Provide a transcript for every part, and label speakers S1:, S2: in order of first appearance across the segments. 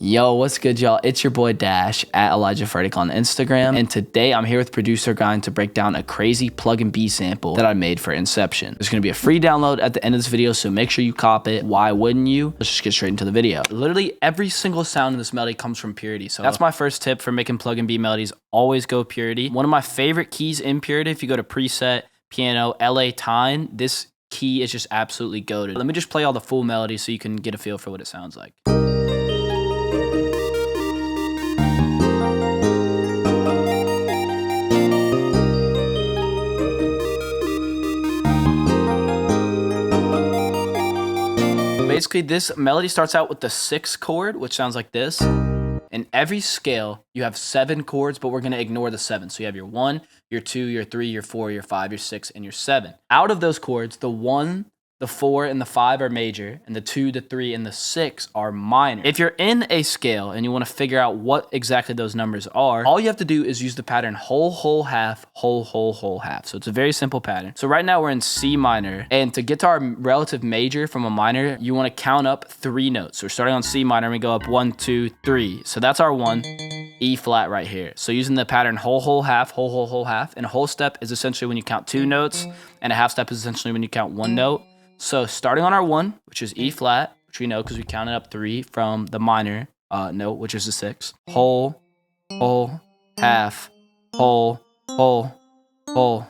S1: Yo, what's good, y'all? It's your boy Dash at Elijah Fertic on Instagram, and today I'm here with ProducerGrind to break down a crazy PluggNB sample that I made for Inception. There's gonna be a free download at the end of this video, so make sure you cop it. Why wouldn't you? Let's just get straight into the video. Literally every single sound in this melody comes from Purity, so that's my first tip for making PluggNB melodies. Always go Purity. One of my favorite keys in Purity, if you go to preset, piano, LA Tyne, this key is just absolutely goated. Let me just play all the full melody so you can get a feel for what it sounds like. Basically, this melody starts out with the 6th chord, which sounds like this. In every scale, you have 7 chords, but we're going to ignore the 7. So you have your 1, your 2, your 3, your 4, your 5, your 6, and your 7. Out of those chords, the 1, the 4, and the 5 are major, and the 2, the 3, and the 6 are minor. If you're in a scale and you want to figure out what exactly those numbers are, all you have to do is use the pattern whole, whole, half, whole, whole, whole, half. So it's a very simple pattern. So right now we're in C minor, and to get to our relative major from a minor, you want to count up 3 notes. So we're starting on C minor, and we go up 1, 2, 3. So that's our 1. E flat right here. So using the pattern whole, whole, half, whole, whole, whole, half, and a whole step is essentially when you count 2 notes, and a half step is essentially when you count 1 note. So starting on our 1, which is E flat, which we know because we counted up 3 from the minor note, which is the 6. Whole, whole, half, whole, whole, whole,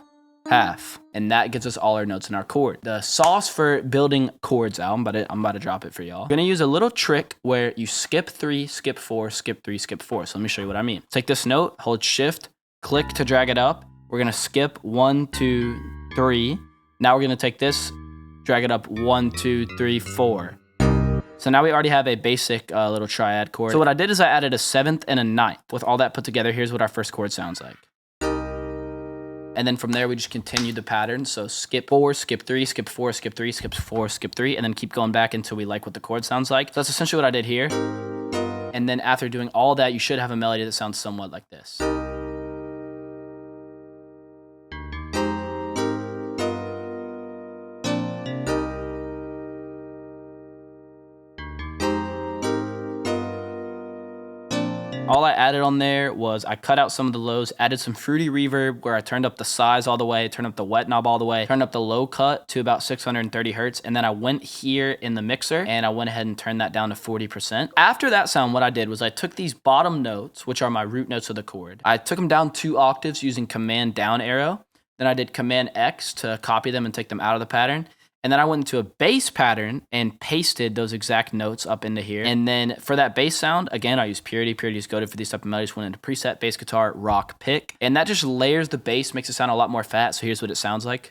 S1: half. And that gets us all our notes in our chord. The sauce for building chords out, I'm about to drop it for y'all. We're gonna use a little trick where you skip 3, skip 4, skip 3, skip 4. So let me show you what I mean. Take this note, hold shift, click to drag it up. We're gonna skip 1, 2, 3. Now we're gonna take this, drag it up 1, 2, 3, 4. So now we already have a basic little triad chord. So what I did is I added a 7th and a 9th. With all that put together, here's what our first chord sounds like. And then from there, we just continue the pattern. So skip 4, skip 3, skip 4, skip 3, skip 4, skip 3, and then keep going back until we like what the chord sounds like. So that's essentially what I did here. And then after doing all that, you should have a melody that sounds somewhat like this. All I added on there was I cut out some of the lows, added some fruity reverb where I turned up the size all the way, turned up the wet knob all the way, turned up the low cut to about 630 hertz. And then I went here in the mixer and I went ahead and turned that down to 40%. After that sound, what I did was I took these bottom notes, which are my root notes of the chord. I took them down 2 octaves using Command down arrow. Then I did Command X to copy them and take them out of the pattern. And then I went into a bass pattern and pasted those exact notes up into here. And then for that bass sound, again, I use Purity. Purity is goated for these type of melodies. Went into preset, bass guitar, rock, pick. And that just layers the bass, makes it sound a lot more fat. So here's what it sounds like.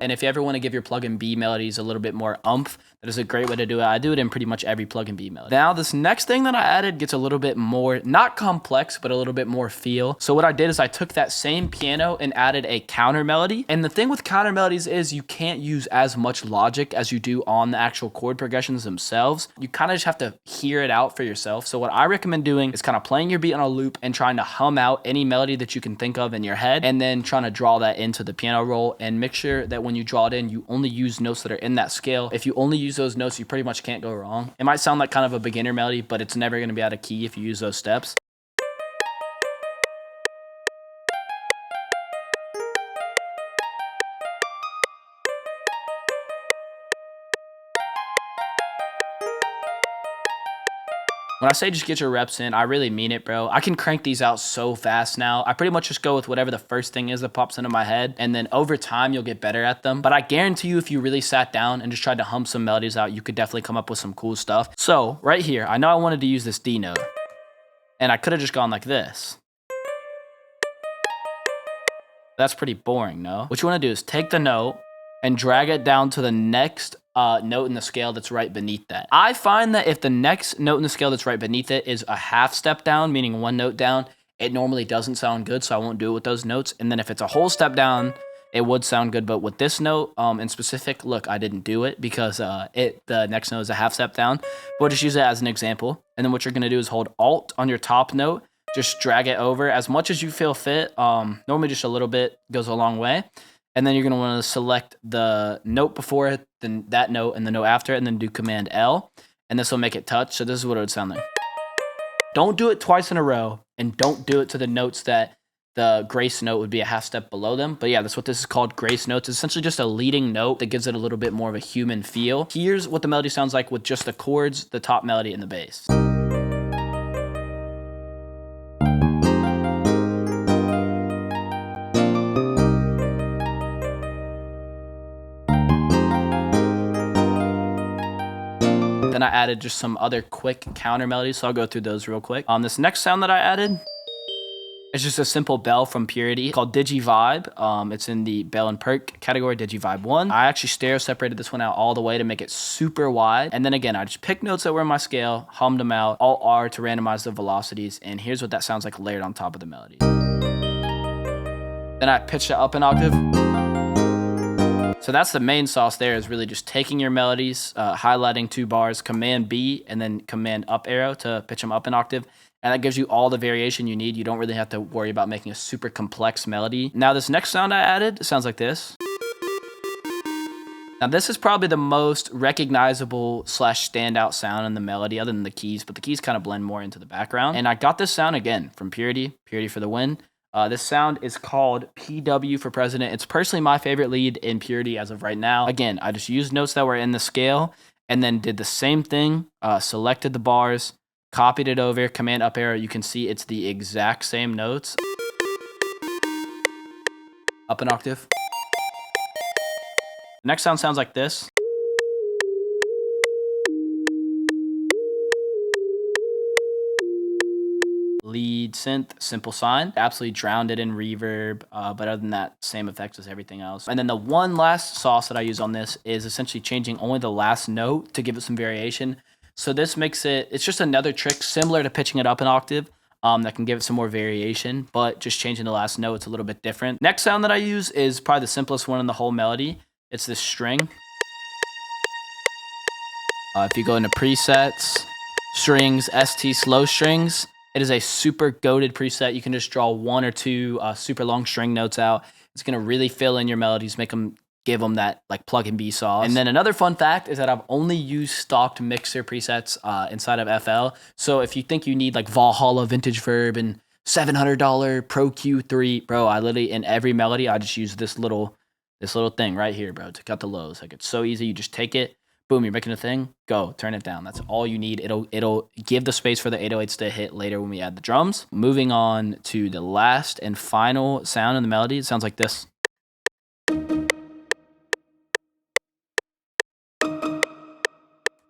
S1: And if you ever want to give your PluggNB melodies a little bit more oomph, that is a great way to do it. I do it in pretty much every PluggNB melody. Now, this next thing that I added gets a little bit more, not complex, but a little bit more feel. So what I did is I took that same piano and added a counter melody. And the thing with counter melodies is you can't use as much logic as you do on the actual chord progressions themselves. You kind of just have to hear it out for yourself. So what I recommend doing is kind of playing your beat on a loop and trying to hum out any melody that you can think of in your head, and then trying to draw that into the piano roll, and make sure that when you draw it in, you only use notes that are in that scale. If you only use those notes, you pretty much can't go wrong. It might sound like kind of a beginner melody, but it's never going to be out of key if you use those steps. When I say just get your reps in, I really mean it, bro. I can crank these out so fast now. I pretty much just go with whatever the first thing is that pops into my head, and then over time, you'll get better at them. But I guarantee you, if you really sat down and just tried to hum some melodies out, you could definitely come up with some cool stuff. So right here, I know I wanted to use this D note, and I could have just gone like this. That's pretty boring, no? What you want to do is take the note and drag it down to the next note in the scale that's right beneath that. I find that if the next note in the scale that's right beneath it is a half step down, meaning 1 note down, it normally doesn't sound good, so I won't do it with those notes. And then if it's a whole step down, it would sound good. But with this note in specific, look, I didn't do it because the next note is a half step down. We'll just use it as an example. And then what you're gonna do is hold Alt on your top note, just drag it over as much as you feel fit. Normally just a little bit goes a long way. And then you're gonna wanna select the note before it, then that note and the note after it, and then do Command L, and this will make it touch. So this is what it would sound like. Don't do it twice in a row, and don't do it to the notes that the grace note would be a half step below them. But yeah, that's what this is called, grace notes. It's essentially just a leading note that gives it a little bit more of a human feel. Here's what the melody sounds like with just the chords, the top melody, and the bass. Then I added just some other quick counter melodies, so I'll go through those real quick. This next sound that I added is just a simple bell from Purity called DigiVibe. It's in the Bell and Perk category, DigiVibe 1. I actually stereo separated this one out all the way to make it super wide. And then again, I just picked notes that were in my scale, hummed them out, Alt R to randomize the velocities, and here's what that sounds like layered on top of the melody. Then I pitched it up an octave. So that's the main sauce there, is really just taking your melodies, highlighting 2 bars, Command B, and then Command up arrow to pitch them up an octave. And that gives you all the variation you need. You don't really have to worry about making a super complex melody. Now this next sound I added sounds like this. Now this is probably the most recognizable / standout sound in the melody other than the keys, but the keys kind of blend more into the background. And I got this sound again from Purity for the win. This sound is called PW for President. It's personally my favorite lead in Purity as of right now. Again, I just used notes that were in the scale and then did the same thing, selected the bars, copied it over, Command up arrow. You can see it's the exact same notes. Up an octave. The next sound sounds like this. Lead synth, simple sine. Absolutely drowned it in reverb, but other than that, same effects as everything else. And then the one last sauce that I use on this is essentially changing only the last note to give it some variation. So this makes it, it's just another trick similar to pitching it up an octave that can give it some more variation, but just changing the last note, it's a little bit different. Next sound that I use is probably the simplest one in the whole melody. It's this string. If you go into presets, strings, ST slow strings, it is a super goated preset. You can just draw 1 or 2 super long string notes out. It's gonna really fill in your melodies, give them that like PluggNB sauce. And then another fun fact is that I've only used stocked mixer presets inside of FL. So if you think you need like Valhalla Vintage Verb and $700 Pro Q3, bro, I literally in every melody I just use this little thing right here, bro, to cut the lows. Like it's so easy. You just take it. Boom, you're making a thing, go, turn it down. That's all you need. It'll give the space for the 808s to hit later when we add the drums. Moving on to the last and final sound in the melody, it sounds like this.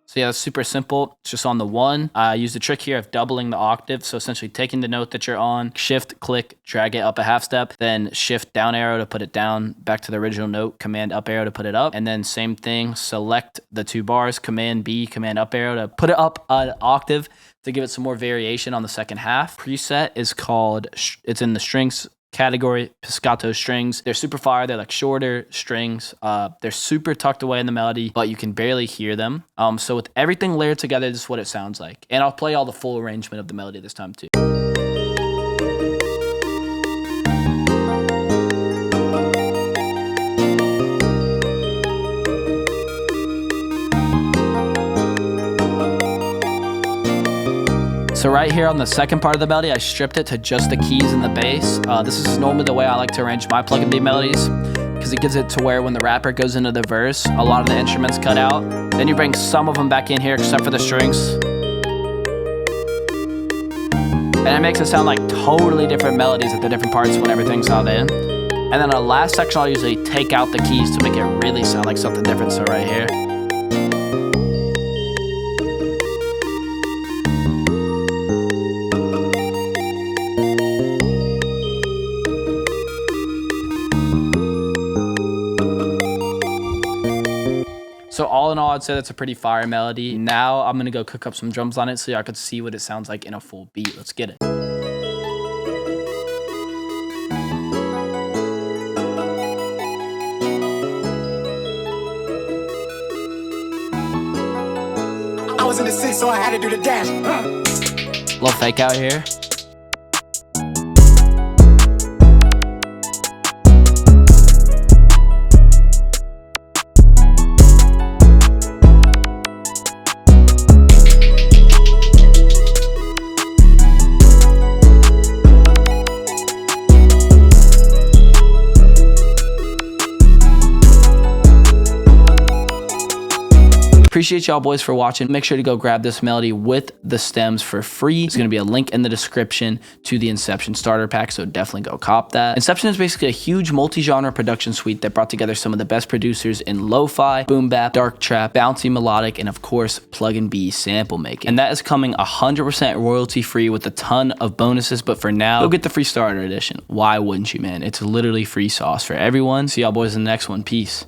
S1: So yeah, it's super simple. It's just on the 1. I use the trick here of doubling the octave. So essentially taking the note that you're on, shift, click, drag it up a half step, then shift down arrow to put it down back to the original note, Command up arrow to put it up. And then same thing, select the 2 bars, Command B, Command up arrow to put it up an octave to give it some more variation on the second half. Preset is called, it's in the strings category, Piscato strings. They're super fire. They're like shorter strings. They're super tucked away in the melody, but you can barely hear them. So with everything layered together, this is what it sounds like. And I'll play all the full arrangement of the melody this time too. So right here on the second part of the melody, I stripped it to just the keys and the bass. This is normally the way I like to arrange my PluggNB melodies, because it gives it to where when the rapper goes into the verse, a lot of the instruments cut out. Then you bring some of them back in here, except for the strings. And it makes it sound like totally different melodies at the different parts when everything's not in. And then the last section, I'll usually take out the keys to make it really sound like something different. So right here. So all in all, I'd say that's a pretty fire melody. Now I'm gonna go cook up some drums on it so y'all could see what it sounds like in a full beat. Let's get it. I was in the city, so I had to do the dash. Little fake out here. appreciate y'all boys for watching. Make sure to go grab this melody with the stems for free. There's going to be a link in the description to the INCEPTION starter pack, so definitely go cop that. INCEPTION is basically a huge multi-genre production suite that brought together some of the best producers in lo-fi, boom bap, dark trap, bouncy melodic, and of course PluggNB sample making. And that is coming 100% royalty free with a ton of bonuses. But for now, go get the free starter edition. Why wouldn't you, man? It's literally free sauce for everyone. See y'all boys in the next one. Peace.